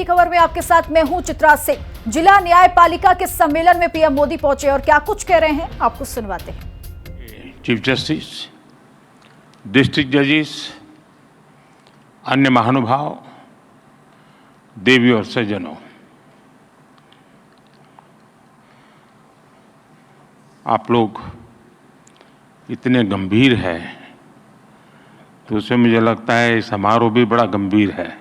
बड़ी खबर में आपके साथ मैं हूं चित्रा सिंह। जिला न्यायपालिका के सम्मेलन में पीएम मोदी पहुंचे और क्या कुछ कह रहे हैं आपको सुनवाते हैं। चीफ जस्टिस, डिस्ट्रिक्ट जजेस, अन्य महानुभाव, देवी और सज्जनों, आप लोग इतने गंभीर हैं तो उससे मुझे लगता है समारोह भी बड़ा गंभीर है।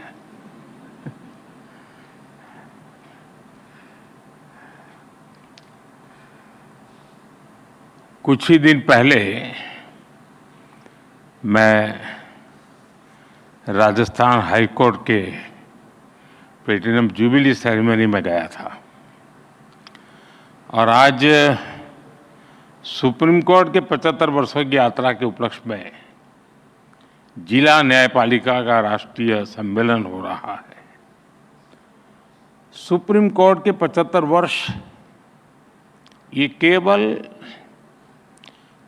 कुछ ही दिन पहले मैं राजस्थान हाई कोर्ट के प्लेटिनम जुबिली सेरेमनी में गया था और आज सुप्रीम कोर्ट के 75 वर्षों की यात्रा के उपलक्ष्य में जिला न्यायपालिका का राष्ट्रीय सम्मेलन हो रहा है। सुप्रीम कोर्ट के 75 वर्ष ये केवल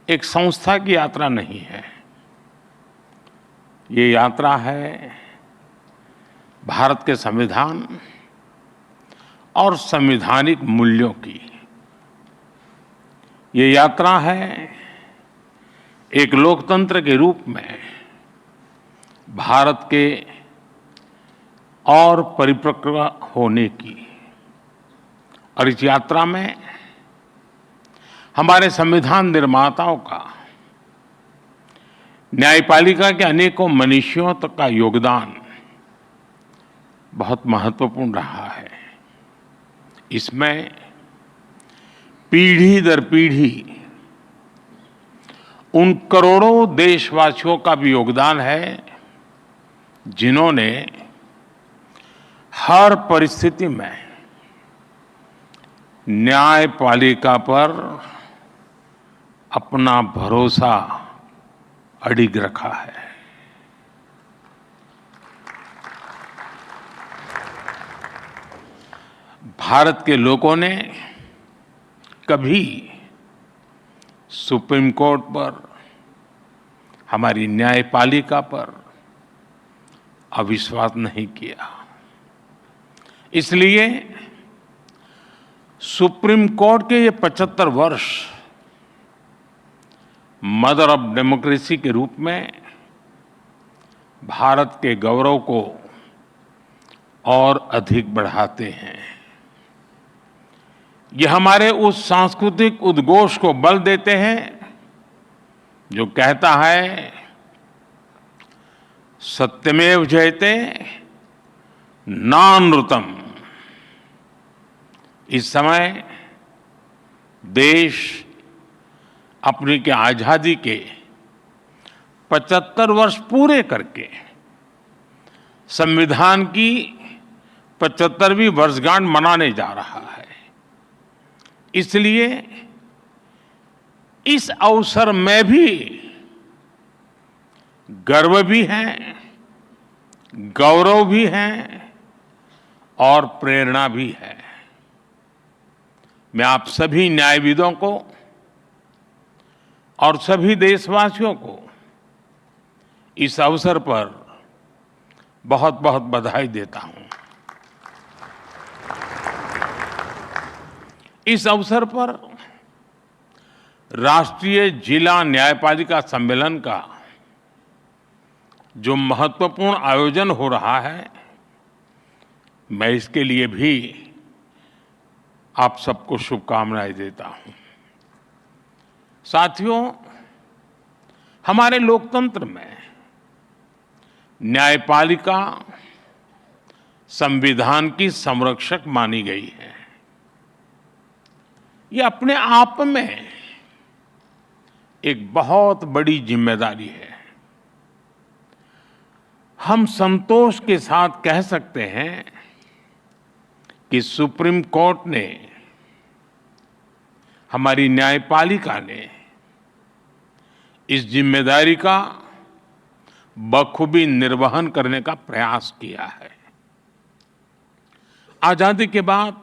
एक संस्था की यात्रा नहीं है, ये यात्रा है भारत के संविधान और संवैधानिक मूल्यों की। ये यात्रा है एक लोकतंत्र के रूप में भारत के और परिपक्व होने की। और इस यात्रा में हमारे संविधान निर्माताओं का, न्यायपालिका के अनेकों मनीषियों तक का योगदान बहुत महत्वपूर्ण रहा है। इसमें पीढ़ी दर पीढ़ी उन करोड़ों देशवासियों का भी योगदान है जिन्होंने हर परिस्थिति में न्यायपालिका पर अपना भरोसा अडिग रखा है। भारत के लोगों ने कभी सुप्रीम कोर्ट पर, हमारी न्यायपालिका पर अविश्वास नहीं किया। इसलिए सुप्रीम कोर्ट के ये 75 वर्ष मदर ऑफ डेमोक्रेसी के रूप में भारत के गौरव को और अधिक बढ़ाते हैं। ये हमारे उस सांस्कृतिक उद्घोष को बल देते हैं जो कहता है सत्यमेव जयते नानृतम। इस समय देश अपनी के आजादी के 75 वर्ष पूरे करके संविधान की 75वीं वर्षगांठ मनाने जा रहा है। इसलिए इस अवसर में भी गर्व भी है, गौरव भी है और प्रेरणा भी है। मैं आप सभी न्यायविदों को और सभी देशवासियों को इस अवसर पर बहुत बहुत बधाई देता हूं। इस अवसर पर राष्ट्रीय जिला न्यायपालिका सम्मेलन का जो महत्वपूर्ण आयोजन हो रहा है, मैं इसके लिए भी आप सबको शुभकामनाएं देता हूं। साथियों, हमारे लोकतंत्र में न्यायपालिका संविधान की संरक्षक मानी गई है। ये अपने आप में एक बहुत बड़ी जिम्मेदारी है। हम संतोष के साथ कह सकते हैं कि सुप्रीम कोर्ट ने, हमारी न्यायपालिका ने इस जिम्मेदारी का बखूबी निर्वहन करने का प्रयास किया है। आजादी के बाद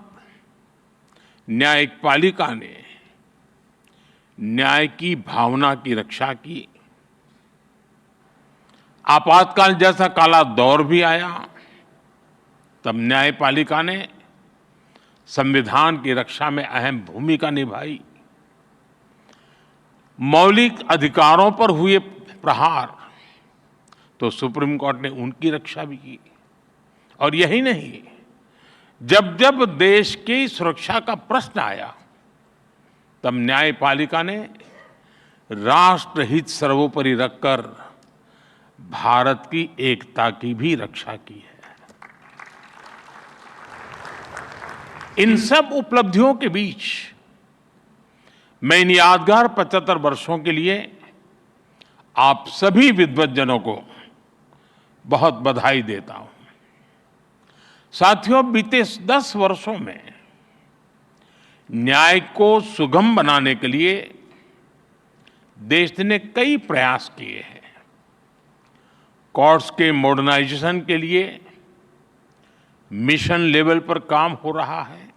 न्यायपालिका ने न्याय की भावना की रक्षा की। आपातकाल जैसा काला दौर भी आया तब न्यायपालिका ने संविधान की रक्षा में अहम भूमिका निभाई। मौलिक अधिकारों पर हुए प्रहार तो सुप्रीम कोर्ट ने उनकी रक्षा भी की। और यही नहीं, जब जब देश की सुरक्षा का प्रश्न आया तब न्यायपालिका ने राष्ट्रहित सर्वोपरि रखकर भारत की एकता की भी रक्षा की है। इन सब उपलब्धियों के बीच मैं इन यादगार 75 वर्षों के लिए आप सभी विद्वज्जनों को बहुत बधाई देता हूं। साथियों, बीते 10 वर्षों में न्याय को सुगम बनाने के लिए देश ने कई प्रयास किए हैं। कोर्ट्स के मॉडर्नाइजेशन के लिए मिशन लेवल पर काम हो रहा है।